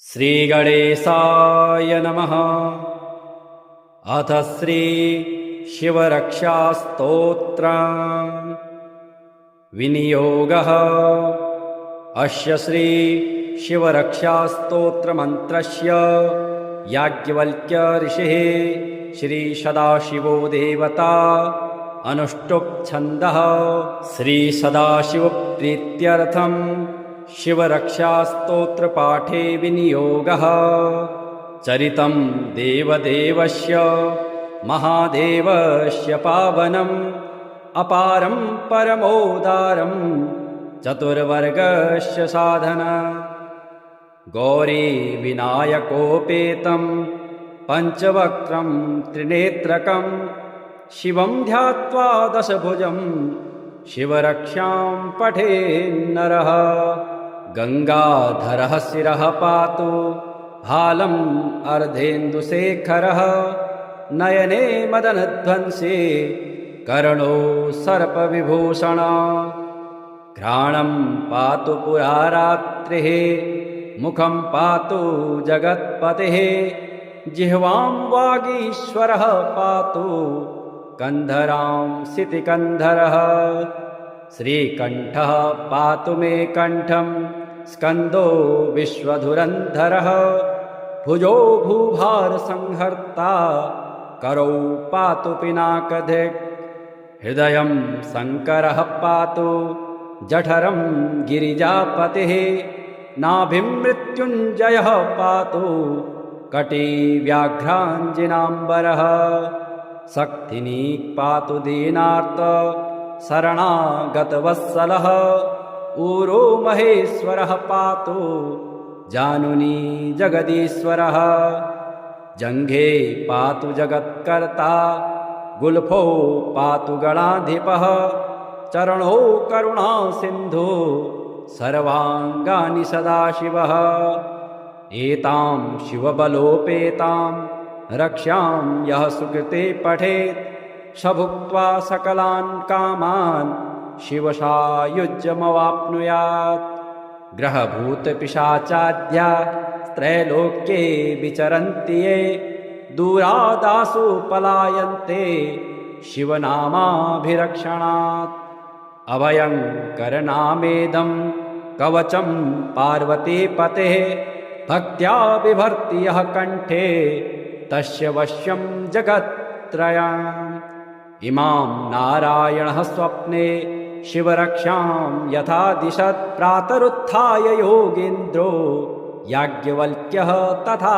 श्रीगणेशाय नमः। अथ श्री शिवरक्षास्तोत्रम् विनियोगः। अस्य श्री शिवरक्षास्तोत्रमन्त्रस्य याज्ञवल्क्य ऋषिः श्री सदाशिवो देवता अनुष्टुप् छन्दः। श्री सदाशिव प्रीत्यर्थं शिवरक्षास्तोत्रपाठे विनियोगः। चरितं देवदेवस्य महादेवस्य पावनम् अपारं परमोदारं चतुर्वर्गस्य साधना। गौरी विनायकोपेतं पञ्चवक्त्रं त्रिनेत्रकं शिवं ध्यात्वा दशभुजं शिवरक्षां पठेन्नरः। गंगाधरः शिरः पातु भालम् अर्धेन्दुशेखरः। नयने मदनध्वंसे कर्णो सर्पविभूषण। घ्राणं पातु पुरारात्रिः मुखं पातु जगत्पतिः। जिह्वां वागीश्वरः पातु कन्धरां सितिकन्धरः। श्रीकण्ठः पातु मे कण्ठं स्कन्दो विश्वधुरन्धरः। भुजो भूभारसंहर्ता करौ पातु पिनाकधिक्। हृदयं शङ्करः पातु जठरं गिरिजापतिः। नाभिं मृत्युञ्जयः पातु कटी व्याघ्राञ्जिनाम्बरः। शक्तिनी पातु दीनार्त शरणागतवत्सलः। ऊरो महेश्वरः पातु जानुनी जगदीश्वरः। जङ्घे पातु जगत्कर्ता गुल्फो पातु गणाधिपः। चरणौ करुणा सिन्धु सर्वाङ्गानि सदाशिवः। एतां शिवबलोपेतां रक्ष्यां यः सुकृते पठेत् स भुक्त्वा सकलान् कामान् शिवसायुज्यमवाप्नुयात्। ग्रहभूतपिशाचाद्या त्रैलोक्ये विचरन्ति ये दूरादासु पलायन्ते शिवनामाभिरक्षणात्। अभयङ्करनामेदं कवचं पार्वतीपतेः। भक्त्या बिभर्ति यः कण्ठे तस्य वश्यं जगत्त्रयम्। इमां नारायणः स्वप्ने शिवरक्षां यथा दिशत्। प्रातरुत्थाय योगीन्द्रो याज्ञवल्क्यः तथा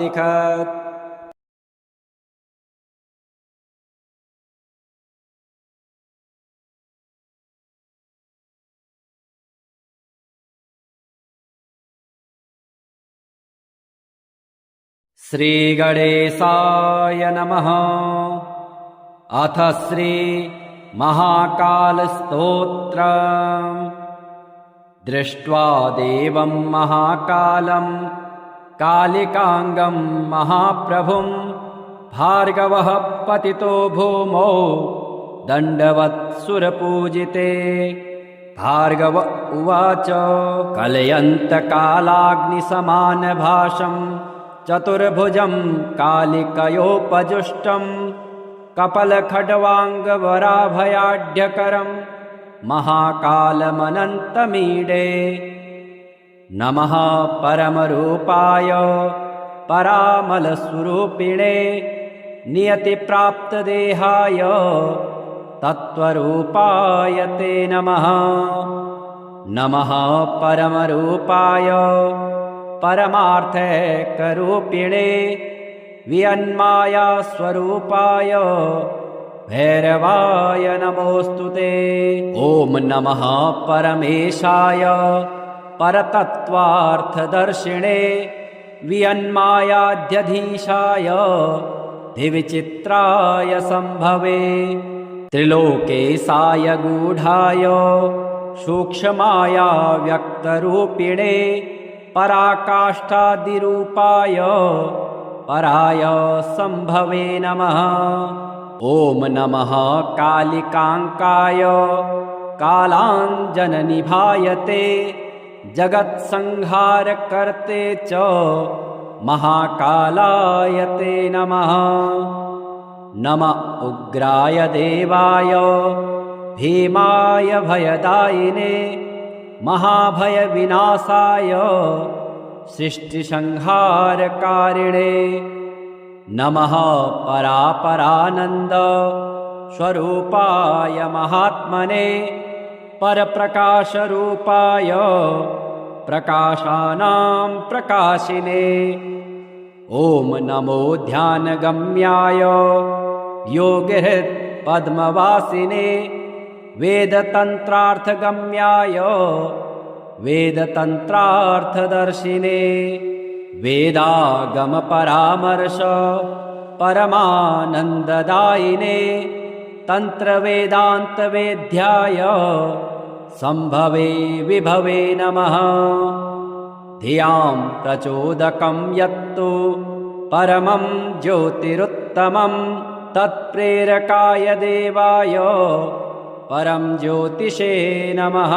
लिखत्। श्रीगणेशाय नमः। अथ श्री महाकालस्तोत्रम्। दृष्ट्वा देवं महाकालं कालिकांगं महाप्रभुं। भार्गवः पतितो भूमौ दण्डवत्सुरपूजिते। भार्गव उवाच कलयन्तकालाग्निसमानभासं चतुर्भुजं कालिकयोपजुष्टं। कपलखड्वाङ्गवराभयाढ्यकरं महाकालमनन्तमीडे। नमः परमरूपाय परामलस्वरूपिणे। नियतिप्राप्तदेहाय तत्त्वरूपाय ते नमः। नमः परमरूपाय परमार्थैकरूपिणे। वियन्माया स्वरूपाय भैरवाय नमोऽस्तुते। ॐ नमः परमेशाय परतत्त्वार्थदर्शिने। वियन्मायाध्यधीशाय दिविचित्राय सम्भवे। त्रिलोकेशाय गूढाय सूक्ष्माया व्यक्तरूपिणे। पराकाष्ठादिरूपाय पराय सम्भवे नमः। ॐ नमः कालिकाङ्काय कालाञ्जननिभायते। जगत्संहारकर्ते च महाकालाय ते नमः। नम उग्राय देवाय भीमाय भयदायिने महाभयविनाशाय सृष्टिसंहारकारिणे। नमः परापरानन्द स्वरूपाय महात्मने परप्रकाशरूपाय प्रकाशानां प्रकाशिने। ॐ नमो ध्यानगम्याय योगिहृत् पद्मवासिने वेदतन्त्रार्थगम्याय वेदतन्त्रार्थदर्शिने। वेदागमपरामर्श परमानन्ददायिने तन्त्रवेदान्तवेद्याय सम्भवे विभवे नमः। धियां प्रचोदकं यत्तु परमं ज्योतिरुत्तमं तत्प्रेरकाय देवाय परं ज्योतिषे नमः।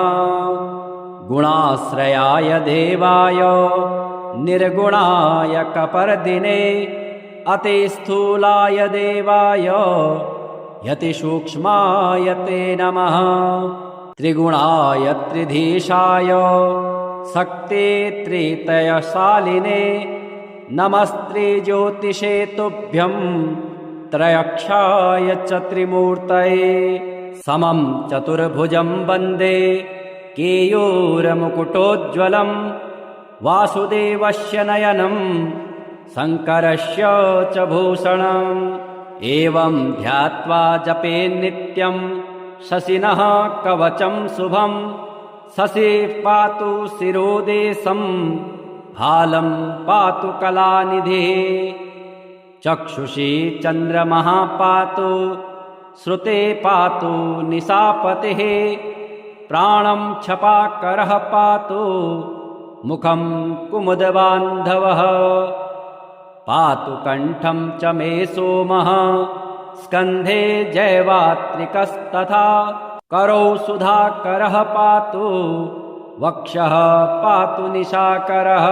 गुणाश्रयाय देवाय निर्गुणाय कपर्दिने अतिस्थूलाय देवाय यतिसूक्ष्माय ते नमः। त्रिगुणाय त्रिधीशाय शक्ते त्रितयशालिने नमस्त्रिज्योतिषे तुभ्यं त्रयक्षाय च त्रिमूर्तये। समं चतुर्भुजं वन्दे केयूरमुकुटोज्ज्वलं वासुदेवस्य नयनं शङ्करस्य च भूषणम्। एवं ध्यात्वा जपेन्नित्यं शशिनः कवचं शुभं शशि पातु शिरोदेशं हालं पातु कलानिधिः। चक्षुषी चन्द्रमः पातु श्रुते पातु निशापतिः प्राणं छपाकरः पातु मुखं कुमुदबान्धवः। पातु कण्ठं च मे सोमः स्कन्धे जैवात्रिकस्तथा करौ सुधाकरः पातु वक्षः पातु निशाकरः।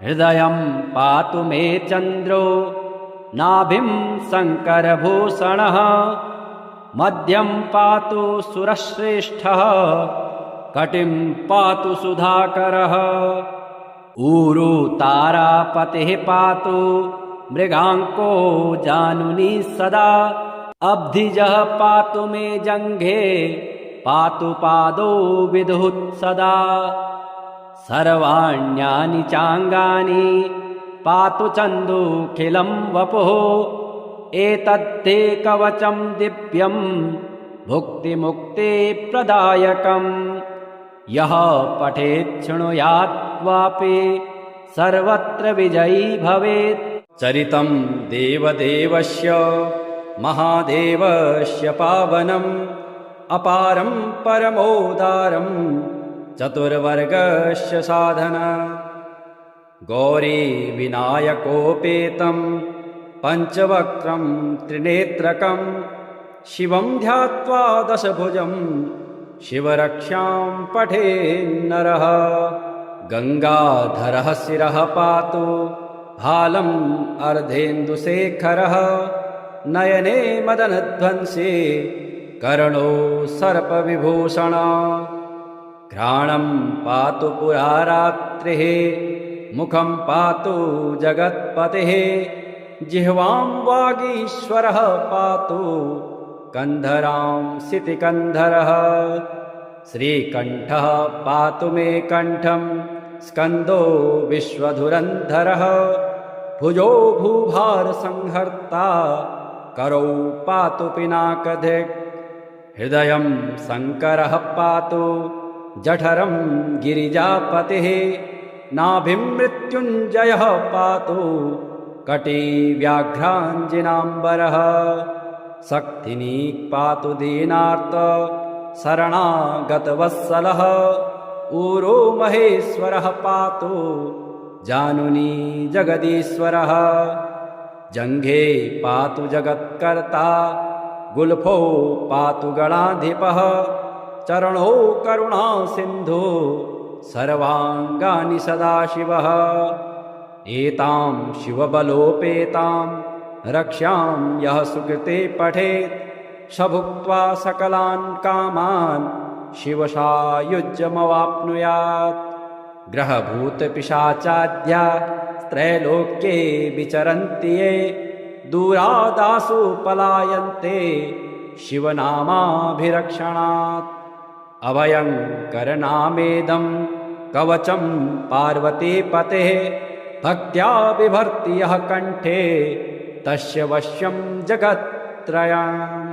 हृदयं पातु मे चन्द्रो नाभिं शङ्करभूषणः मध्यं पातु सुरश्रेष्ठः कटिं पातु सुधाकरः। ऊरू तारापतिः पातु मृगाङ्को जानुनी सदा अब्धिजः पातु मे जङ्घे पातु पादौ विदुः सदा। सर्वाण्यानि चाङ्गानि पातु चन्दूखिलं वपुः एतद्धे कवचं दिव्यं भुक्तिमुक्तिप्रदायकम्। यः पठेत् शृणुयात् वापि सर्वत्र विजयी भवेत्। चरितं देवदेवस्य महादेवस्य पावनम् अपारं परमोदारं चतुर्वर्गस्य साधना। गौरी विनायकोपेतं पञ्चवक्त्रं त्रिनेत्रकं शिवं ध्यात्वा दशभुजं शिवरक्षां पठेन्नरः। गङ्गाधरः शिरः पातु हालम् अर्धेन्दुशेखरः नयने मदनध्वंसे कर्णो सर्पविभूषण। घ्राणं पातु पुरारात्रिः मुखं पातु जगत्पतिः जिह्वां वागीश्वरः पातु कन्धरां सितिकन्धरः। श्रीकण्ठः पातु मे कण्ठं स्कन्दो विश्वधुरन्धरः भुजो भूभारसंहर्ता करौ पातु पिनाकधिक्। हृदयं शङ्करः पातु जठरं गिरिजापतिः नाभिं मृत्युञ्जयः पातु कटी व्याघ्राञ्जिनाम्बरः। शक्तिनी पातु दीनार्त शरणागतवत्सलः ऊरो महेश्वरः पातु जानुनी जगदीश्वरः। जङ्घे पातु जगत्कर्ता गुल्फो पातु गणाधिपः चरणो करुणा सिन्धु सर्वाङ्गानि सदाशिवः। एतां शिवबलोपेतां रक्ष्यां यः सुकृते पठेत् स भुक्त्वा सकलान् कामान् शिवसायुज्यमवाप्नुयात्। ग्रहभूतपिशाचाद्या त्रैलोक्ये विचरन्ति ये दूरादासु पलायन्ते शिवनामाभिरक्षणात्। अभयङ्करनामेदं कवचं पार्वतीपतेः भक्त्या बिभर्ति यः कण्ठे तस्य वश्यं जगत्त्रयम्।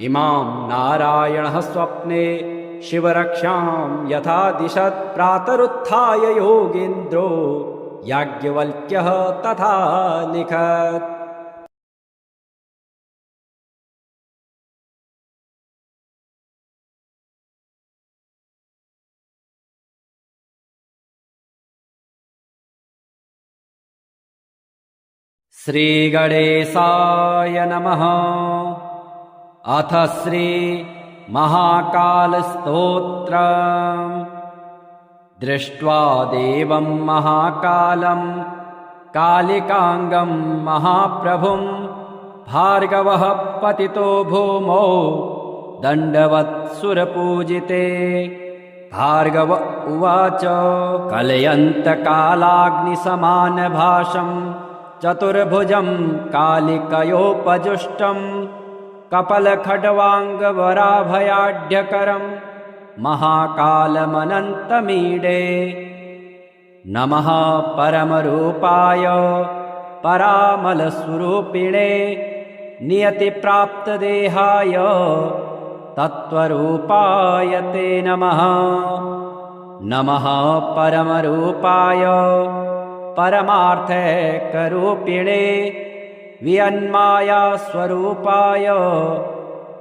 इमां नारायणः स्वप्ने शिवरक्षां यथा दिशत् प्रातरुत्थाय योगीन्द्रो याज्ञवल्क्यः तथा लिखत्। श्रीगणेशाय नमः। अथ श्री महाकालस्तोत्रम्। दृष्ट्वा देवं महाकालं कालिकांगं महाप्रभुं भार्गवः पतितो भूमौ दण्डवत्सुरपूजिते। भार्गव उवाच कलयन्तकालाग्निसमानभासं चतुर्भुजं कालिकयोपजुष्टं कपलखड्वाङ्गवराभयाढ्यकरं महाकालमनन्तमीडे। नमः परमरूपाय परामलस्वरूपिणे नियतिप्राप्तदेहाय तत्त्वरूपाय ते नमः। नमः परमरूपाय परमार्थैकरूपिणे वियन्मायास्वरूपाय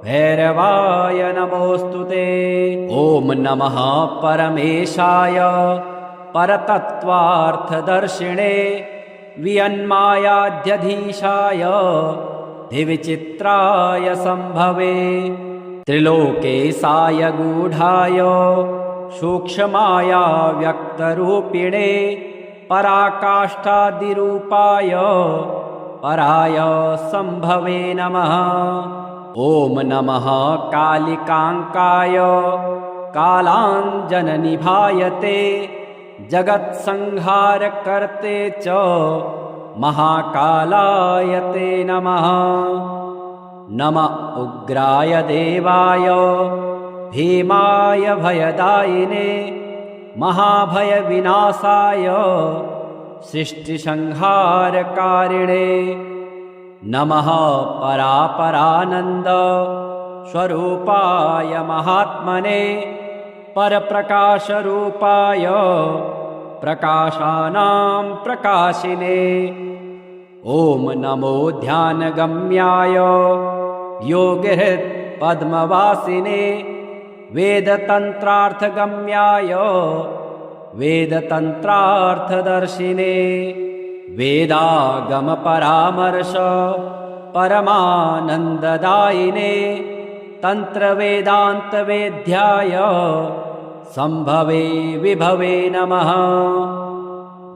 भैरवाय नमोऽस्तुते। ॐ नमः परमेशाय परतत्त्वार्थदर्शिणे वियन्मायाध्यधीशाय दिविचित्राय सम्भवे। त्रिलोकेशाय गूढाय सूक्ष्माया व्यक्तरूपिणे पराकाष्ठादिरूपाय पराय सम्भवे नमः। ॐ नमः कालिकाङ्काय कालाञ्जननिभायते जगत्संहारकर्ते च महाकालाय ते नमः। नमः उग्राय देवाय भीमाय भयदायिने महाभयविनाशाय सृष्टिसंहारकारिणे। नमः परापरानन्द स्वरूपाय महात्मने परप्रकाशरूपाय प्रकाशानां प्रकाशिने। ॐ नमो ध्यानगम्याय योगिहृत्पद्मवासिने वेदतन्त्रार्थगम्याय वेदतन्त्रार्थदर्शिने। वेदागमपरामर्श परमानन्ददायिने तन्त्रवेदान्तवेद्याय सम्भवे विभवे नमः।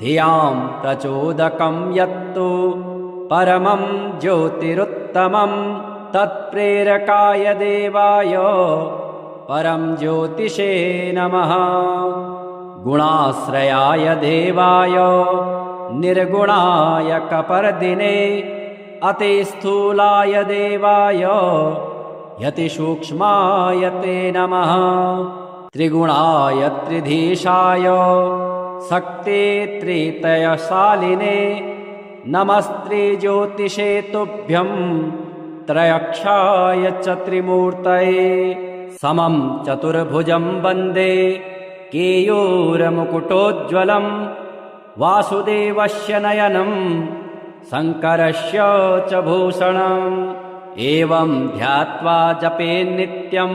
धियां प्रचोदकं यत्तु परमं ज्योतिरुत्तमं तत्प्रेरकाय देवाय परं ज्योतिषे नमः। गुणाश्रयाय देवाय निर्गुणाय कपर्दिने अतिस्थूलाय देवाय यतिसूक्ष्माय ते नमः। त्रिगुणाय त्रिधीशाय शक्ते त्रितयशालिने नमस्त्रिज्योतिषे तुभ्यं त्रयक्षाय च त्रिमूर्तये। समं चतुर्भुजं वन्दे केयूरमुकुटोज्ज्वलं वासुदेवस्य नयनं शङ्करस्य च भूषणम्। एवं ध्यात्वा जपेन्नित्यं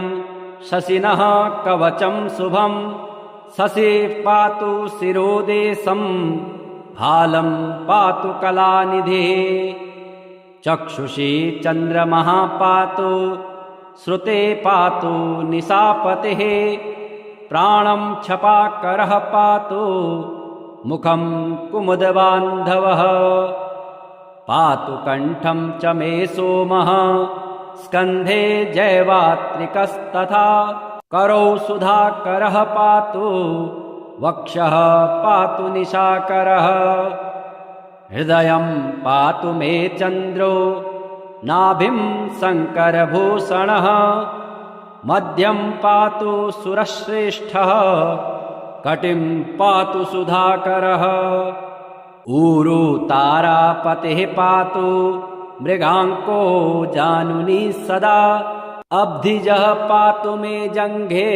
शशिनः कवचं शुभं शशि पातु शिरोदेशं भालं पातु कलानिधिः। चक्षुषी चन्द्रमः पातु श्रुते पातु निशापतिः प्राणं छपाकरः पातु मुखं कुमुदबान्धवः पातु कण्ठं च मे सोमः स्कन्धे जैवात्रिकस्तथा करौ सुधाकरः पातु वक्षः पातु निशाकरः हृदयं पातु मे चन्द्रो नाभिं शङ्करभूषणः मध्यं पातु सुरश्रेष्ठः कटिं पातु सुधाकरः ऊरू तारापतिः पातु मृगाङ्को जानुनी सदा अब्धिजः पातु मे जङ्घे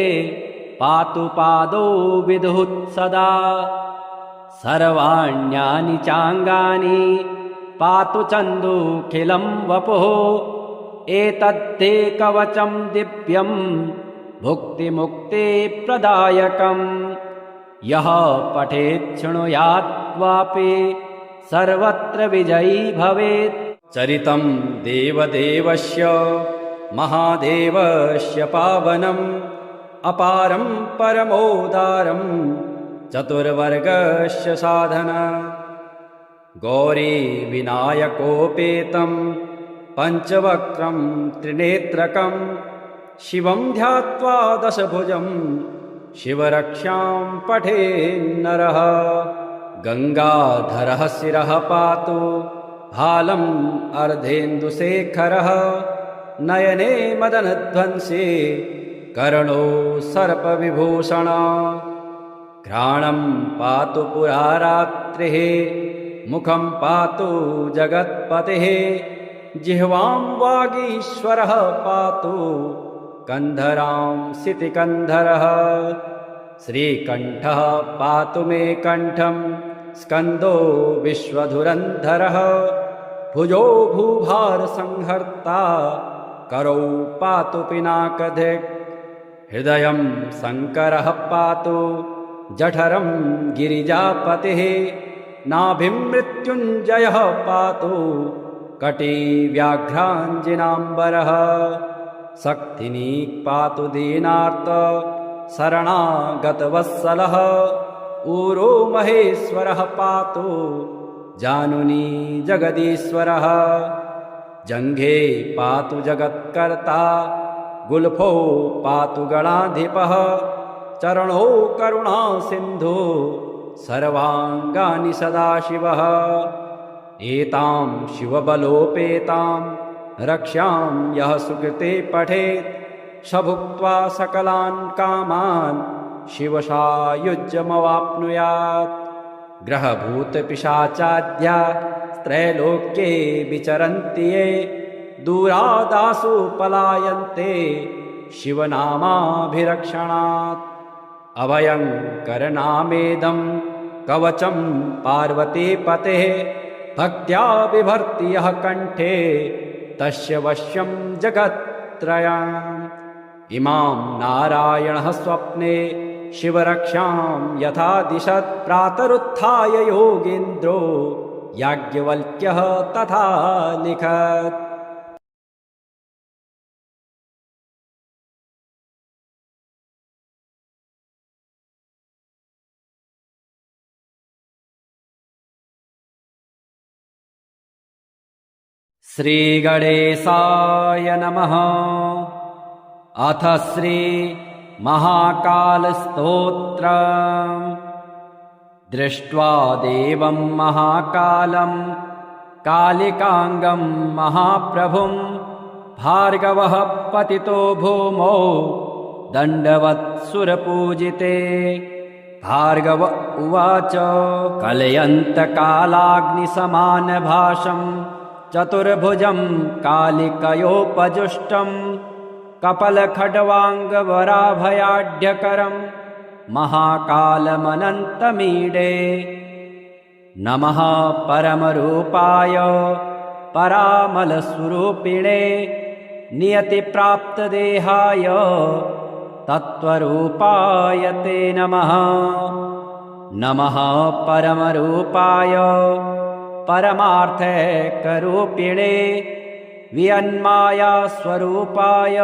पातु पादौ विदुः सदा सर्वाण्यानि चाङ्गानि पातु चन्दूखिलं वपुः एतत्ते कवचं दिव्यं भुक्तिमुक्तिप्रदायकम् यः पठेत् शृणुयाद्वापि सर्वत्र विजयी भवेत् चरितं देवदेवस्य महादेवस्य पावनम् अपारं परमोदारं चतुर्वर्गस्य साधना गौरी विनायकोपेतं पञ्चवक्त्रं त्रिनेत्रकं शिवं ध्यात्वा दशभुजं शिवरक्षां पठेन्नरः गङ्गाधरः शिरः पातु भालम् अर्धेन्दुशेखरः नयने मदनध्वंसे कर्णो सर्पविभूषण घ्राणं पातु पुरारात्रिः मुखं पातु जगत्पतिः जिह्वां वागीश्वरः पातु कन्धरां सितिकन्धरः श्रीकण्ठः पातु मे कण्ठं स्कन्दो विश्वधुरन्धरः भुजो भूभारसंहर्ता करौ पातु पिनाकधिक् हृदयं शङ्करः पातु जठरं गिरिजापतिः नाभिं मृत्युञ्जयः पातु कटी व्याघ्राञ्जिनाम्बरः शक्तिनी पातु दीनार्त शरणागतवत्सलः ऊरो महेश्वरः पातु जानुनी जगदीश्वरः जङ्घे पातु जगत्कर्ता गुल्फो पातु गणाधिपः चरणौ करुणा सिन्धु सर्वाङ्गानि सदाशिवः एतां शिवबलोपेतां रक्ष्यां यः सुकृते पठेत् स भुक्त्वा सकलान् कामान् शिवसायुज्यमवाप्नुयात् ग्रहभूतपिशाचाद्या त्रैलोक्ये विचरन्ति ये दूरादासु पलायन्ते शिवनामाभिरक्षणात् अभयङ्करनामेदं कवचं पार्वतीपतेः भक्त्या बिभर्ति यः कण्ठे तस्य वश्यं जगत्त्रयम् इमां नारायणः स्वप्ने शिवरक्षां यथा दिशत् प्रातरुत्थाय योगीन्द्रो याज्ञवल्क्यः तथा लिखत्। श्रीगणेशाय नमः। अथ श्री महाकालस्तोत्रम्। दृष्ट्वा देवं महाकालं कालिकांगं महाप्रभुं भार्गवः पतितो भूमौ दण्डवत्सुरपूजिते। भार्गव उवाच कलयन्तकालाग्निसमानभासं चतुर्भुजं कालिकयोपजुष्टं कपलखड्वाङ्गवराभयाढ्यकरं महाकालमनन्तमीडे। नमः परमरूपाय परामलस्वरूपिणे नियतिप्राप्तदेहाय तत्त्वरूपाय ते नमः। नमः परमरूपाय परमार्थैकरूपिणे वियन्मायास्वरूपाय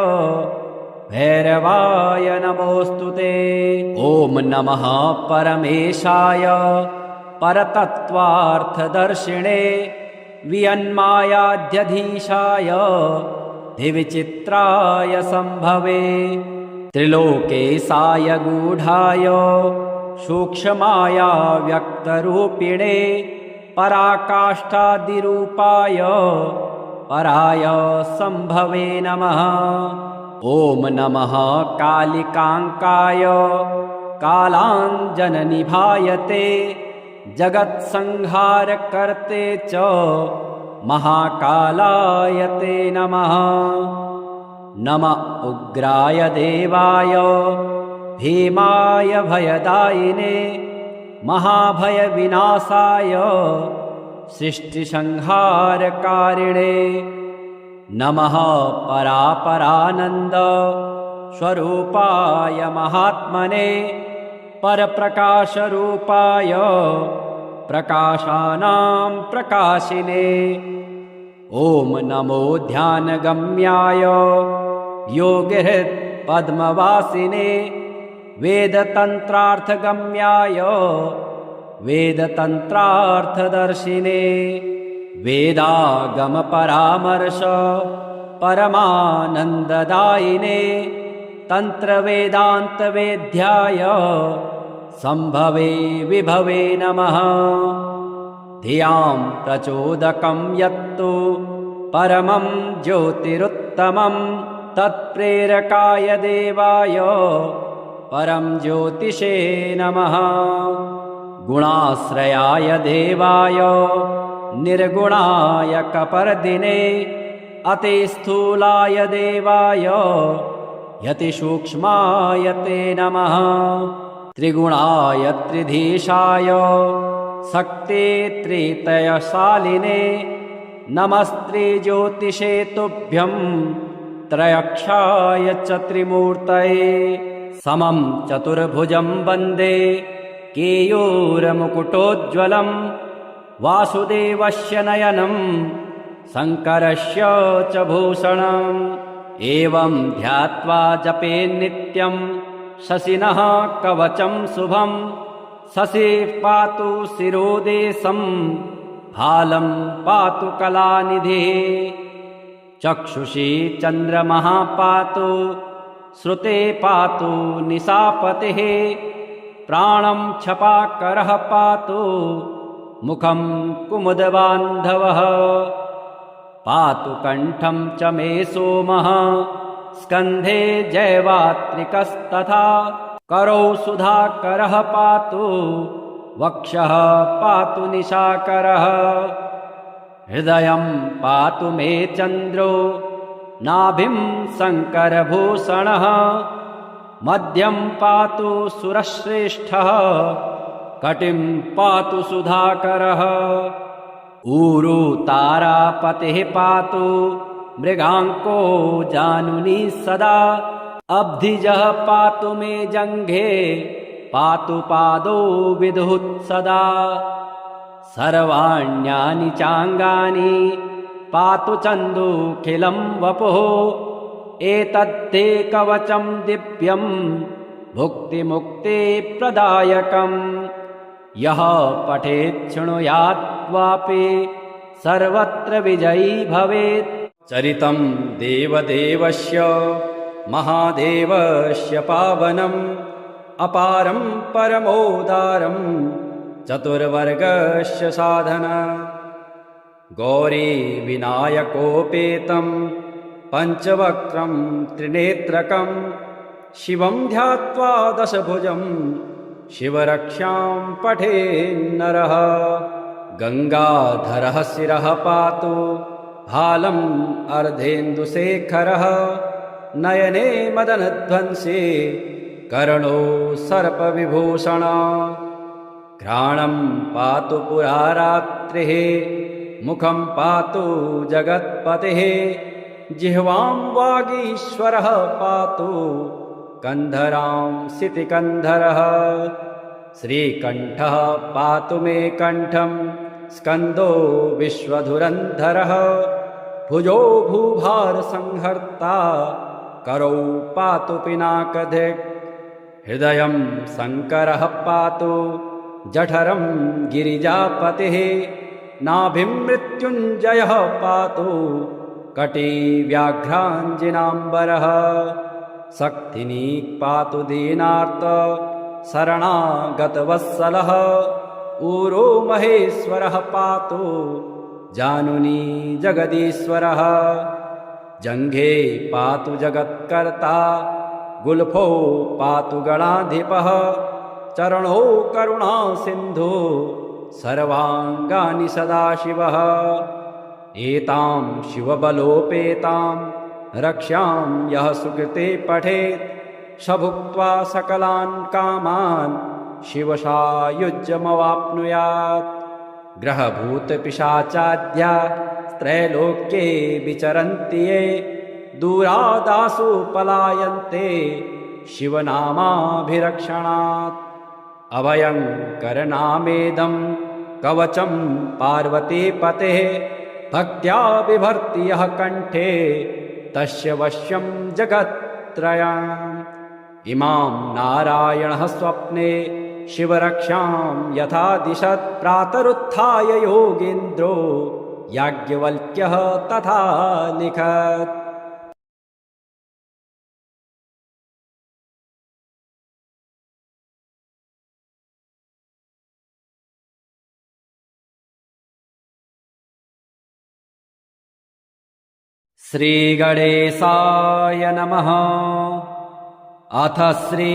भैरवाय नमोऽस्तु ते। ॐ नमः परमेशाय परतत्त्वार्थदर्शिणे वियन्मायाध्यधीशाय दिविचित्राय सम्भवे त्रिलोकेशाय गूढाय सूक्ष्माया व्यक्तरूपिणे पराकाष्ठादिरूपाय पराय सम्भवे नमः। ॐ नमः कालिकाङ्काय कालाञ्जननिभायते जगत्संहारकर्ते च महाकालाय ते नमः। नमः उग्राय देवाय भीमाय भयदायिने महाभयविनाशाय सृष्टिसंहारकारिणे नमः परापरानन्द स्वरूपाय महात्मने परप्रकाशरूपाय प्रकाशानां प्रकाशिने ॐ नमो ध्यानगम्याय योगिहृत् पद्मवासिने वेदतन्त्रार्थगम्याय वेदतन्त्रार्थदर्शिने वेदागमपरामर्श परमानन्ददायिने तन्त्रवेदान्तवेद्याय सम्भवे विभवे नमः। धियां प्रचोदकं यत्तु परमं ज्योतिरुत्तमं तत्प्रेरकाय देवाय परं ज्योतिषे नमः। गुणाश्रयाय देवाय निर्गुणाय कपर्दिने अतिस्थूलाय देवाय यतिसूक्ष्माय ते नमः। त्रिगुणाय त्रिधीशाय शक्ते त्रितयशालिने नमस्त्रिज्योतिषे तुभ्यं त्रयक्षाय च त्रिमूर्तये समं चतुर्भुजं वन्दे केयूरमुकुटोज्ज्वलं वासुदेवस्य नयनं शङ्करस्य च भूषणम् एवं ध्यात्वा जपेन्नित्यं शशिनः कवचं शुभं शशिः पातु शिरोदेशं भालं पातु कलानिधिः चक्षुषी चन्द्रमः पातु श्रुते पातु निशापतिः प्राणं छपाकरः पातु मुखं कुमुदबान्धवः पातु कण्ठं च मे सोमः स्कन्धे जैवात्रिकस्तथा करौ सुधाकरः पातु वक्षः पातु निशाकरः हृदयं पातु मे चन्द्रो नाभिं शङ्करभूषणः मध्यं पातु सुरश्रेष्ठः कटिं पातु सुधाकरः ऊरु तारापतिः पातु मृगाङ्को जानुनी सदा अब्धिजः पातु मे जङ्घे पातु पादो विदुः सदा सर्वाण्यानि चाङ्गानि पातु चन्दुखिलं वपुः एतद्धे कवचं दिव्यं भुक्तिमुक्तिप्रदायकम् यः पठेत् शृणुयात् वापि सर्वत्र विजयी भवेत् चरितं देवदेवस्य महादेवस्य पावनम् अपारं परमोदारं चतुर्वर्गस्य साधन गौरी विनायकोपेतं पञ्चवक्त्रं त्रिनेत्रकं शिवं ध्यात्वा दशभुजं शिवरक्षां पठेन्नरः गङ्गाधरः शिरः पातु भालम् अर्धेन्दुशेखरः नयने मदनध्वंसे कर्णो सर्पविभूषण घ्राणं पातु पुरारात्रिः मुखं पातु जगत्पतिः जिह्वां वागीश्वरः पातु कन्धरां सितिकन्धरः श्रीकण्ठः पातु मे कण्ठं स्कन्दो विश्वधुरन्धरः भुजो भूभारसंहर्ता करौ पातु पिनाकधिक् हृदयं शङ्करः पातु जठरं गिरिजापतिः नाभिं मृत्युञ्जयः पातु कटी व्याघ्राञ्जिनाम्बरः शक्तिनीक् पातु दीनार्त शरणागतवत्सलः ऊरो महेश्वरः पातु जानुनी जगदीश्वरः जङ्घे पातु जगत्कर्ता गुल्फो पातु गणाधिपः चरणो करुणा सिन्धु सर्वाङ्गानि सदाशिवः एतां शिवबलोपेतां रक्ष्यां यः सुकृते पठेत् स भुक्त्वा सकलान् कामान् शिवसायुज्यमवाप्नुयात् ग्रहभूतपिशाचाद्या त्रैलोक्ये विचरन्ति ये दूरादासु पलायन्ते शिवनामाभिरक्षणात् अभयङ्करनामेदं कवचं पार्वतीपतेः भक्त्या बिभर्ति यः कण्ठे तस्य वश्यं जगत्त्रयम् इमां नारायणः स्वप्ने शिवरक्षां यथा दिशत् प्रातरुत्थाय योगीन्द्रो याज्ञवल्क्यः तथा लिखत्। श्रीगणेशाय नमः। अथ श्री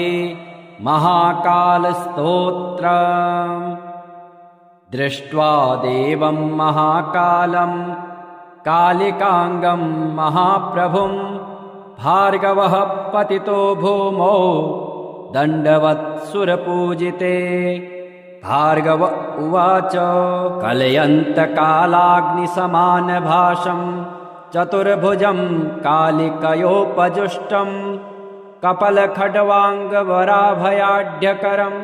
महाकालस्तोत्रम्। दृष्ट्वा देवं महाकालं कालिकांगं महाप्रभुं भार्गवः पतितो भूमौ दण्डवत्सुरपूजिते। भार्गव उवाच कलयन्तकालाग्निसमानभासं चतुर्भुजं कालिकयोपजुष्टं कपलखड्वाङ्गवराभयाढ्यकरं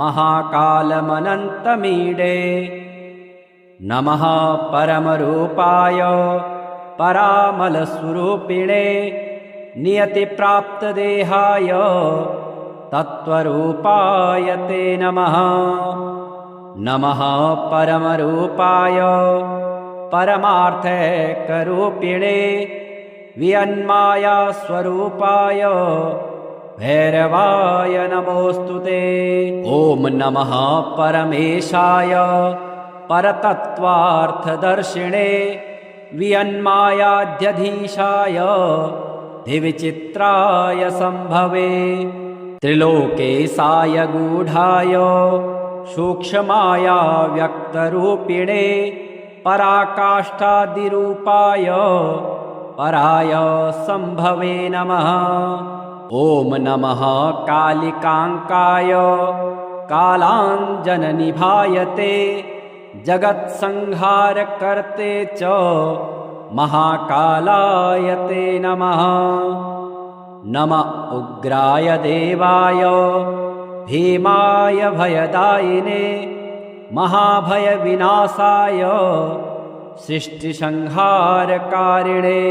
महाकालमनन्तमीडे। नमः परमरूपाय परामलस्वरूपिणे नियतिप्राप्तदेहाय तत्त्वरूपाय ते नमः। नमः परमरूपाय परमार्थैकरूपिणे वियन्माया स्वरूपाय भैरवाय नमोऽस्तु ते। ॐ नमः परमेशाय परतत्त्वार्थदर्शिणे वियन्मायाध्यधीशाय दिविचित्राय सम्भवे। त्रिलोकेशाय गूढाय सूक्ष्माया व्यक्तरूपिणे पराकाष्ठादिरूपाय पराय सम्भवे नमः। ॐ नमः कालिकाङ्काय कालाञ्जननिभायते जगत्संहारकर्ते च महाकालाय ते नमः। नम उग्राय देवाय भीमाय भयदायिने महाभयविनाशाय सृष्टिसंहारकारिणे।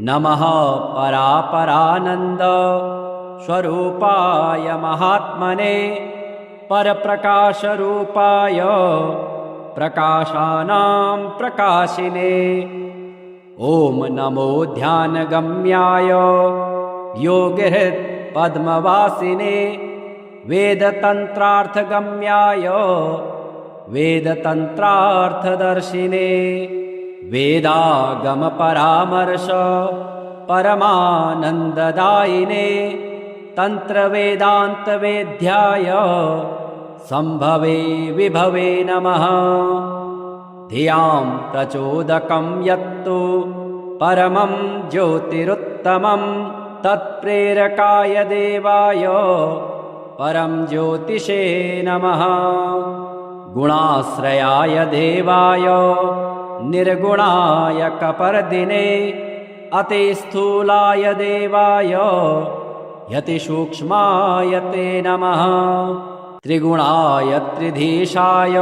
नमः परापरानन्द स्वरूपाय महात्मने परप्रकाशरूपाय प्रकाशानां प्रकाशिने। ॐ नमो ध्यानगम्याय योगिहृत् पद्मवासिने वेदतन्त्रार्थगम्याय वेदतन्त्रार्थदर्शिने। वेदागमपरामर्श परमानन्ददायिने तन्त्रवेदान्तवेद्याय सम्भवे विभवे नमः। धियां प्रचोदकं यत्तु परमं ज्योतिरुत्तमं तत्प्रेरकाय देवाय परं ज्योतिषे नमः। गुणाश्रयाय देवाय निर्गुणाय कपर्दिने अतिस्थूलाय देवाय यतिसूक्ष्माय ते नमः। त्रिगुणाय त्रिधीशाय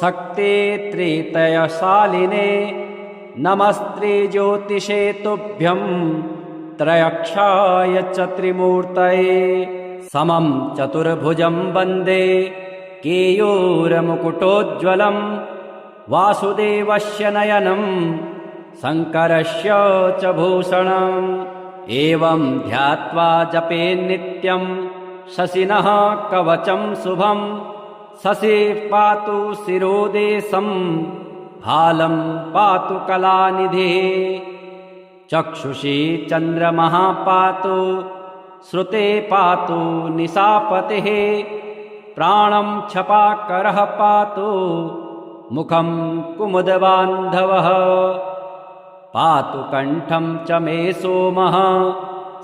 शक्ते त्रितयशालिने नमस्त्रिज्योतिषे तुभ्यं त्रयक्षाय च त्रिमूर्तये समं चतुर्भुजं वन्दे केयूरमुकुटोज्ज्वलं वासुदेवस्य नयनं शङ्करस्य च भूषणम् एवं ध्यात्वा जपेन्नित्यं शशिनः कवचं शुभं शशिः पातु शिरोदेशं भालं पातु कलानिधिः चक्षुषी चन्द्रमः पातु श्रुते पातु निशापतिः प्राणं छपाकरः पातु मुखं कुमुदबान्धवः पातु कण्ठं च मे सोमः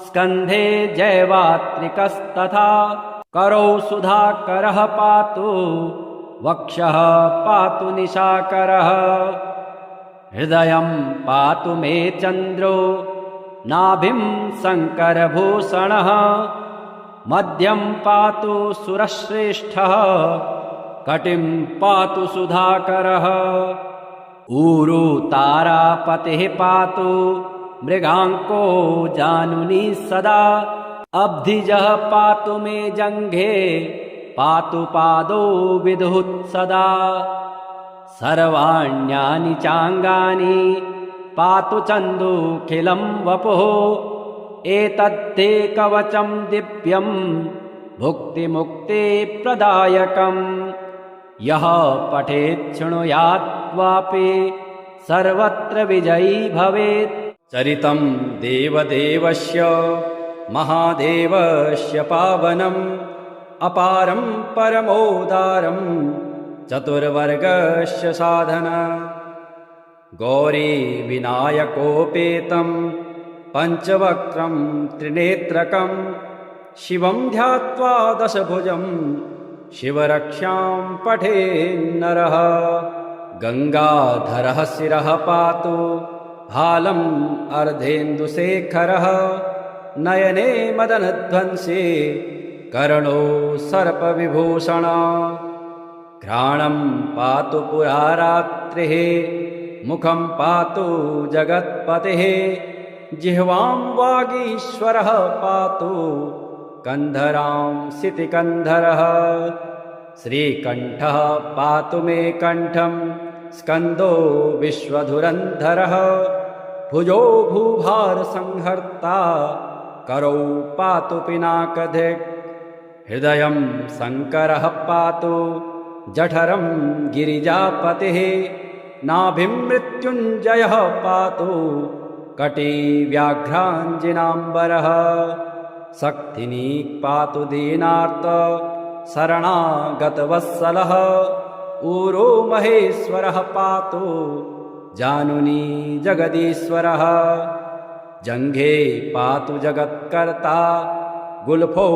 स्कन्धे जयवात्रिकस्तथा करौ सुधाकरः पातु वक्षः पातु निशाकरः हृदयं पातु मे चन्द्रो नाभिं शङ्करभूषणः मध्यं पातु सुरश्रेष्ठः कटिं पातु सुधाकरः ऊरू तारापतिः पातु मृगाङ्को जानुनी सदा अब्धिजः पातु मे जङ्घे पातु पादौ विदुः सदा सर्वाण्यानि चाङ्गानि पातु चन्दूखिलं वपुः एतत्ते कवचं दिव्यं भुक्तिमुक्तिप्रदायकम् यः पठेत् शृणुयाद्वापि सर्वत्र विजयी भवेत् चरितं देवदेवस्य महादेवस्य पावनम् अपारं परमोदारं चतुर्वर्गस्य साधना गौरी विनायकोपेतं पञ्चवक्त्रं त्रिनेत्रकं शिवं ध्यात्वा दशभुजं शिवरक्षां पठेन्नरः गङ्गाधरः शिरः पातु भालम् अर्धेन्दुशेखरः नयने मदनध्वंसे कर्णो सर्पविभूषण घ्राणं पातु पुरारात्रिः मुखं पातु जगत्पतिः जिह्वां वागीश्वरः पातु कन्धरां सितिकन्धरः श्रीकण्ठः पातु मे कण्ठं स्कन्दो विश्वधुरन्धरः भुजो भूभारसंहर्ता करौ पातु पिनाकधिक् हृदयं शङ्करः पातु जठरं गिरिजापतिः नाभिं मृत्युञ्जयः पातु कटी व्याघ्राञ्जिनाम्बरः शक्तिनी पातु दीनार्त शरणागतवत्सलः ऊरो महेश्वरः पातु जानुनी जगदीश्वरः जङ्घे पातु जगत्कर्ता गुल्फो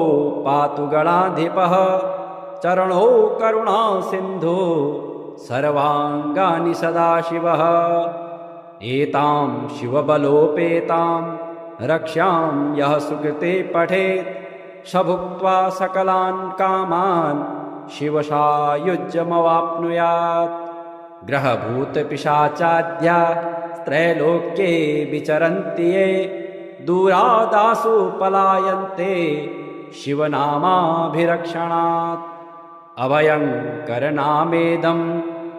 पातु गणाधिपः चरणो करुणा सिन्धु सर्वाङ्गानि सदाशिवः एतां शिवबलोपेतां रक्ष्यां यः सुकृते पठेत् स भुक्त्वा सकलान् कामान् शिवसायुज्यमवाप्नुयात् ग्रहभूतपिशाचाद्या त्रैलोक्ये विचरन्ति ये दूरादासु पलायन्ते शिवनामाभिरक्षणात् अभयङ्करनामेदं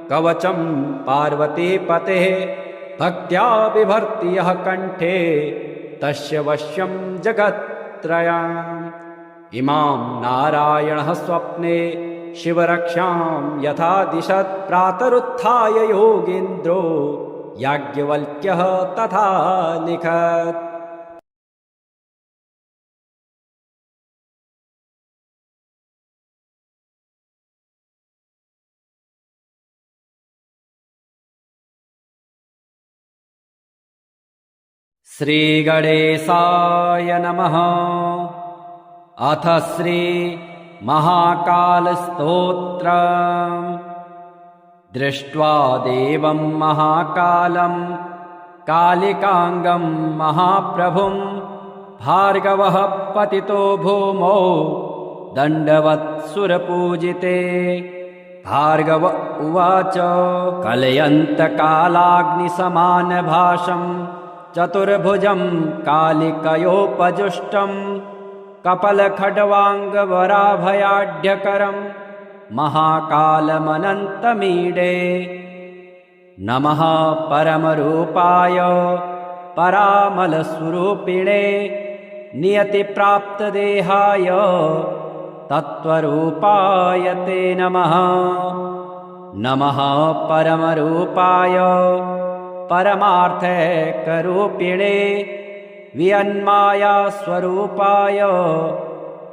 कवचं पार्वतीपतेः भक्त्या बिभर्ति यः कण्ठे तस्य वश्यं जगत्त्रयम् इमां नारायणः स्वप्ने शिवरक्षां यथा दिशत् प्रातरुत्थाय योगीन्द्रो याज्ञवल्क्यः तथा लिखत्। श्रीगणेशाय नमः। अथ श्री महाकालस्तोत्रम्। दृष्ट्वा देवं महाकालं कालिकांगं महाप्रभुं भार्गवः पतितो भूमौ दण्डवत्सुरपूजिते। भार्गव उवाच कलयन्तकालाग्निसमानभाषं चतुर्भुजं कालिकयोपजुष्टं कपलखड्वाङ्गवराभयाढ्यकरं महाकालमनन्तमीडे। नमः परमरूपाय परामलस्वरूपिणे नियतिप्राप्तदेहाय तत्त्वरूपाय ते नमः। नमः परमरूपाय परमार्थैकरूपिणे वियन्मायास्वरूपाय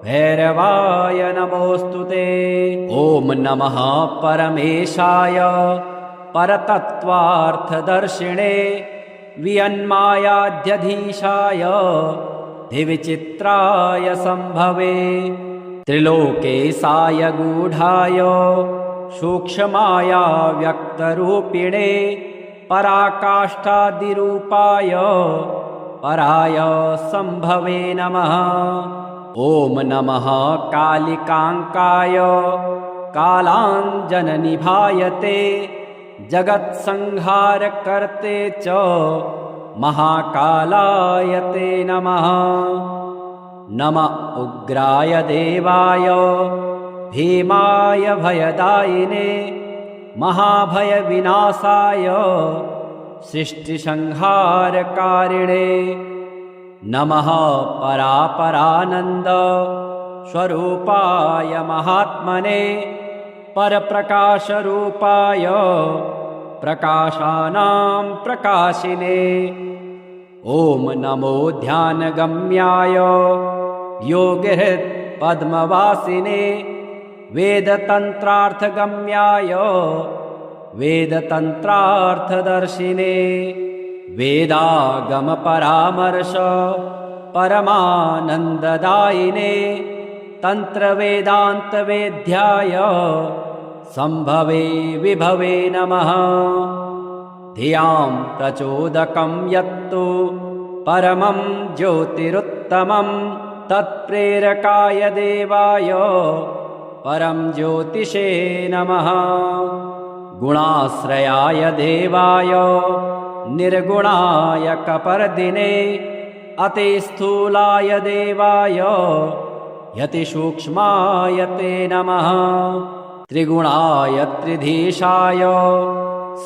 भैरवाय नमोऽस्तु ते। ॐ नमः परमेशाय परतत्त्वार्थदर्शिणे वियन्मायाध्यधीशाय धिविचित्राय सम्भवे। त्रिलोकेशाय गूढाय सूक्ष्माया व्यक्तरूपिणे पराकाष्ठादिरूपाय पराय सम्भवे नमः। ॐ नमः कालिकाङ्काय कालाञ्जननिभायते जगत्संहारकर्ते च महाकालाय ते नमः। नम उग्राय देवाय भीमाय भयदायिने महाभयविनाशाय सृष्टिसंहारकारिणे। नमः परापरानन्द स्वरूपाय महात्मने परप्रकाशरूपाय प्रकाशानां प्रकाशिने। ॐ नमो ध्यानगम्याय योगिहृत्पद्मवासिने वेदतन्त्रार्थगम्याय वेदतन्त्रार्थदर्शिने। वेदागमपरामर्श परमानन्ददायिने तन्त्रवेदान्तवेद्याय सम्भवे विभवे नमः। धियां प्रचोदकं यत्तु परमं ज्योतिरुत्तमं तत्प्रेरकाय देवाय परं ज्योतिषे नमः। गुणाश्रयाय देवाय निर्गुणाय कपर्दिने अतिस्थूलाय देवाय यतिसूक्ष्माय ते नमः। त्रिगुणाय त्रिधीशाय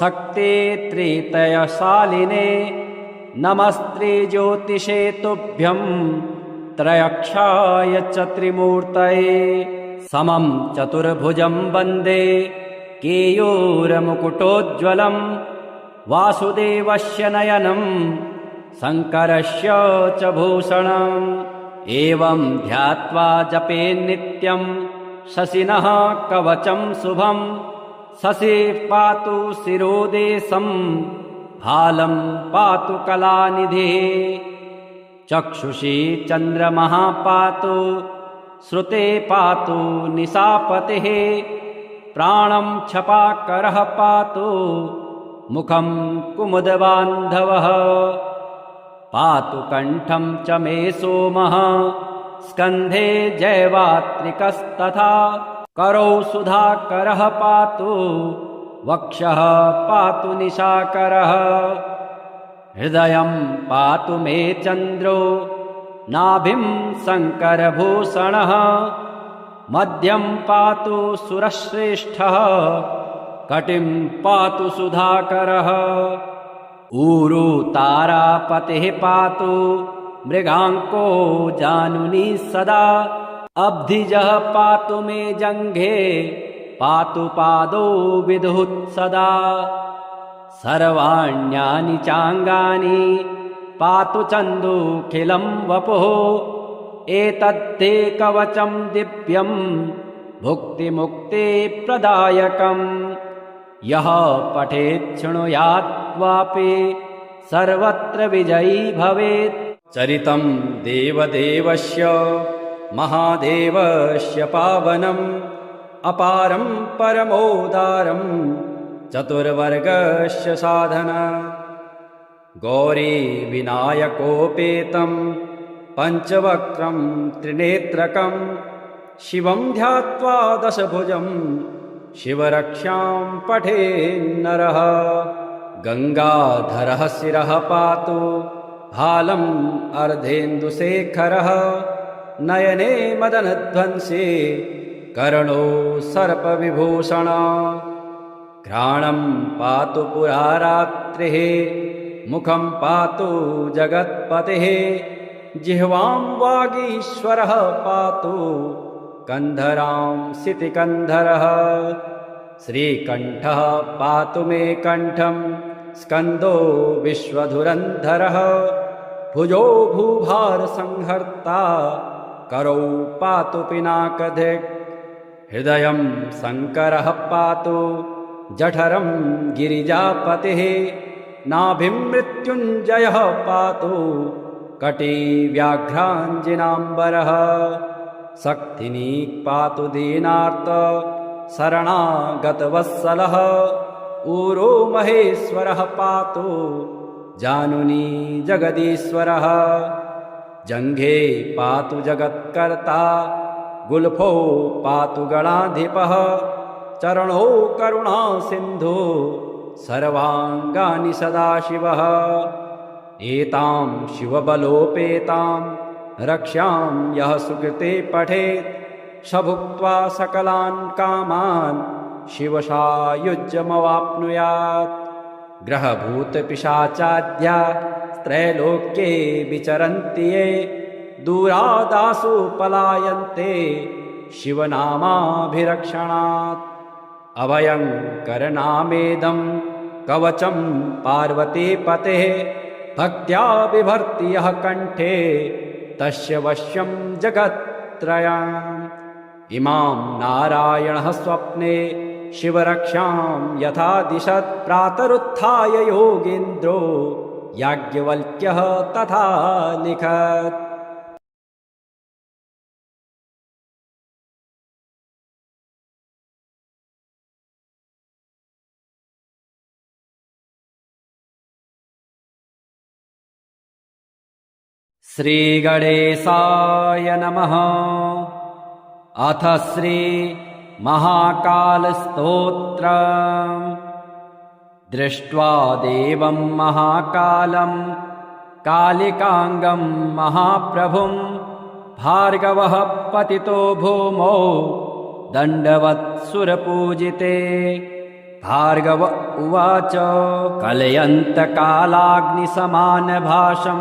शक्ते त्रितयशालिने नमस्त्रिज्योतिषे तुभ्यं त्रयक्षाय च त्रिमूर्तये। समं चतुर्भुजं वन्दे केयूरमुकुटोज्ज्वलं वासुदेवस्य नयनं शङ्करस्य च भूषणम्। एवं ध्यात्वा जपेन्नित्यं शशिनः कवचं शुभं शशिः पातु शिरोदेशं भालं पातु कलानिधिः। चक्षुषी चन्द्रमः पातु श्रुते पातु निशापतिः प्राणं छपाकरः पातु मुखं कुमुदबान्धवः। पातु कण्ठं च मे सोमः स्कन्धे जैवात्रिकस्तथा करौ सुधाकरः पातु वक्षः पातु निशाकरः। हृदयं पातु मे चन्द्रो नाभिं शङ्करभूषणः मध्यं पातु सुरश्रेष्ठः कटिं पातु सुधाकरः। ऊरू तारापतिः पातु मृगाङ्को जानुनी सदा अब्धिजः पातु मे जङ्घे पातु पादौ विदुः सदा। सर्वाण्यानि चाङ्गानि पातु चन्दूखिलं वपुः एतद्धे कवचं दिव्यं भुक्तिमुक्तिप्रदायकम्। यः पठेत् शृणुयाद्वापि सर्वत्र विजयी भवेत्। चरितं देवदेवस्य महादेवस्य पावनम् अपारं परमोदारं चतुर्वर्गस्य साधना। गौरी विनायकोपेतं पञ्चवक्त्रं त्रिनेत्रकं शिवं ध्यात्वा दशभुजं शिवरक्षां पठेन्नरः। गङ्गाधरः शिरः पातु भालम् अर्धेन्दुशेखरः नयने मदनध्वंसे कर्णो सर्पविभूषण घ्राणं पातु पुरारात्रिः मुखं पातु जगत्पतिः जिह्वां वागीश्वरः पातु कन्धरां सितिकन्धरः श्रीकण्ठः पातु मे कण्ठं स्कन्दो विश्वधुरन्धरः भुजो भूभारसंहर्ता करौ पातु पिनाकधिक् हृदयं शङ्करः पातु जठरं गिरिजापतिः नाभिं मृत्युञ्जयः पातु कटी व्याघ्राञ्जिनाम्बरः शक्तिनी पातु दीनार्त शरणागतवत्सलः ऊरो महेश्वरः पातु जानुनी जगदीश्वरः जङ्घे पातु जगत्कर्ता गुल्फो पातु गणाधिपः चरणो करुणा सिन्धु सर्वाङ्गानि सदाशिवः एतां शिवबलोपेतां रक्ष्यां यः सुकृते पठेत् स भुक्त्वा सकलान् कामान् शिवसायुज्यमवाप्नुयात् ग्रहभूतपिशाचाद्या त्रैलोक्ये विचरन्ति ये दूरादासु पलायन्ते शिवनामाभिरक्षणात् अभयङ्करनामेदं कवचं पार्वतीपतेः भक्त्या बिभर्ति यः कण्ठे तस्य वश्यं जगत्त्रयम् इमां नारायणः स्वप्ने शिवरक्षां यथा दिशत् प्रातरुत्थाय योगीन्द्रो याज्ञवल्क्यः तथा लिखत्। श्रीगणेशाय नमः। अथ श्री महाकालस्तोत्रम्। दृष्ट्वा देवं महाकालं कालिकांगं महाप्रभुं भार्गवः पतितो भूमौ दण्डवत्सुरपूजिते। भार्गव उवाच कलयन्तकालाग्निसमानभासं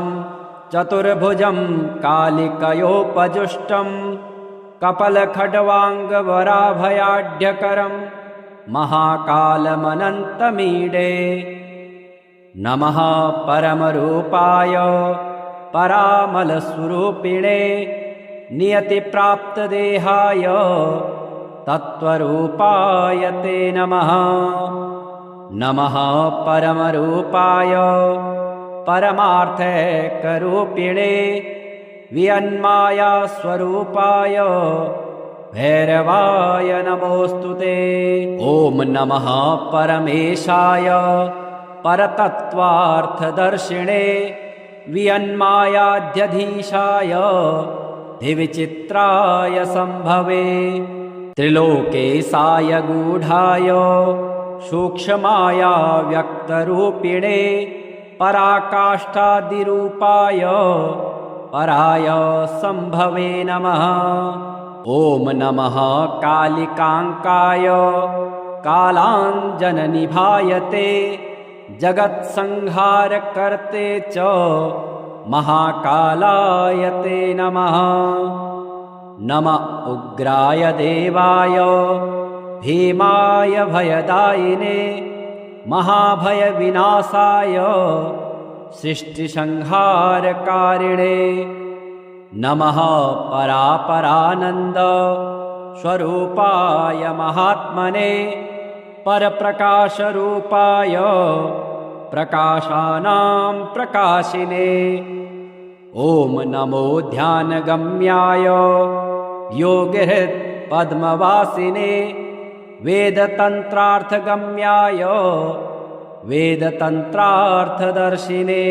चतुर्भुजं कालिकयोपजुष्टं कपलखड्वाङ्गवराभयाढ्यकरं महाकालमनन्तमीडे। नमः परमरूपाय परामलस्वरूपिणे नियतिप्राप्तदेहाय तत्त्वरूपाय ते नमः। नमः परमरूपाय परमार्थैकरूपिणे वियन्माया स्वरूपाय भैरवाय नमोऽस्तु ते। ॐ नमः परमेशाय परतत्त्वार्थदर्शिणे वियन्मायाध्यधीशाय दिविचित्राय सम्भवे। त्रिलोकेशाय गूढाय सूक्ष्माया व्यक्तरूपिणे पराकाष्ठादिरूपाय पराय सम्भवे नमः। ॐ नमः कालिकाङ्काय कालाञ्जननिभायते जगत्संहारकर्ते च महाकालाय ते नमः। नमः उग्राय देवाय भीमाय भयदायिने महाभयविनाशाय सृष्टिसंहारकारिणे। नमः परापरानन्द स्वरूपाय महात्मने परप्रकाशरूपाय प्रकाशानां प्रकाशिने। ॐ नमो ध्यानगम्याय योगिहृत्पद्मवासिने वेदतन्त्रार्थगम्याय वेदतन्त्रार्थदर्शिने।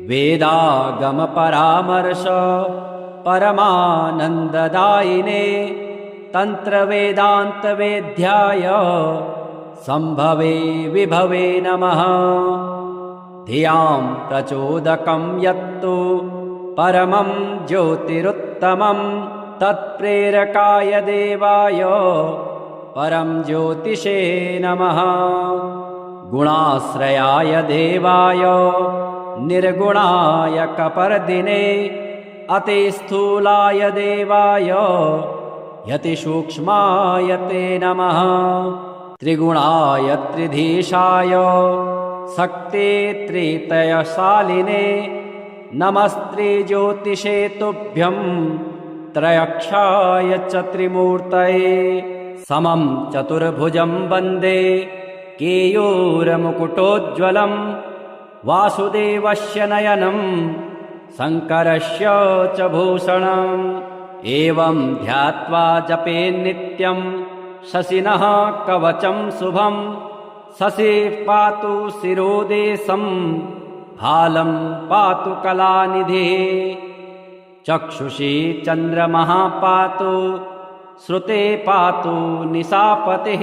वेदागमपरामर्श परमानन्ददायिने तन्त्रवेदान्तवेद्याय सम्भवे विभवे नमः। धियां प्रचोदकं यत्तु परमं ज्योतिरुत्तमं तत्प्रेरकाय देवाय परं ज्योतिषे नमः। गुणाश्रयाय देवाय निर्गुणाय कपर्दिने अतिस्थूलाय देवाय यतिसूक्ष्माय ते नमः। त्रिगुणाय त्रिधीशाय शक्ते त्रितयशालिने नमस्ते ज्योतिषे तुभ्यं त्रयक्षाय च त्रिमूर्तये। समं चतुर्भुजं वन्दे केयूरमुकुटोज्ज्वलं वासुदेवस्य नयनं शङ्करस्य च भूषणम्। एवं ध्यात्वा जपेन्नित्यं शशिनः कवचं शुभं शशि पातु शिरोदेशं भालं पातु कलानिधिः। चक्षुषी चन्द्रमः पातु श्रुते पातु निशापतिः।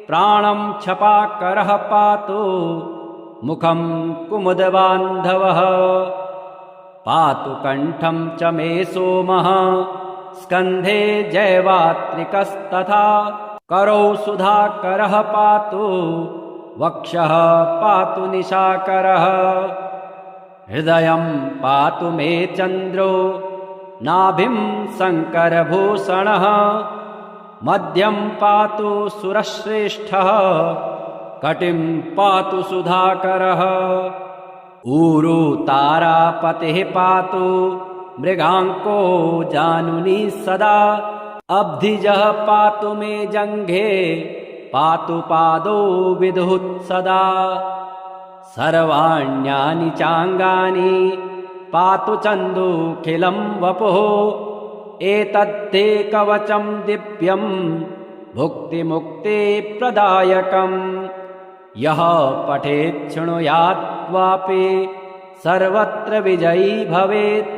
प्राणं छपाकरः पातु मुखं कुमुदबान्धवः। पातु कण्ठं च मे सोमः स्कन्धे जैवात्रिकस्तथा। करौ सुधाकरः पातु वक्षः पातु निशाकरः। हृदयं पातु मे चन्द्रो नाभिं शङ्करभूषणः। मध्यं पातु सुरश्रेष्ठः कटिं पातु सुधाकरः। ऊरू तारापतिः पातु मृगाङ्को जानुनी सदा। अब्धिजः पातु मे जङ्घे पातु पादौ विदुः सदा। सर्वाण्यानि चाङ्गानि पातु चन्दूखिलं वपुः। एतद्धे कवचं दिव्यं भुक्तिमुक्तिप्रदायकम्। यः पठेत् शृणुयात् वापि सर्वत्र विजयी भवेत्।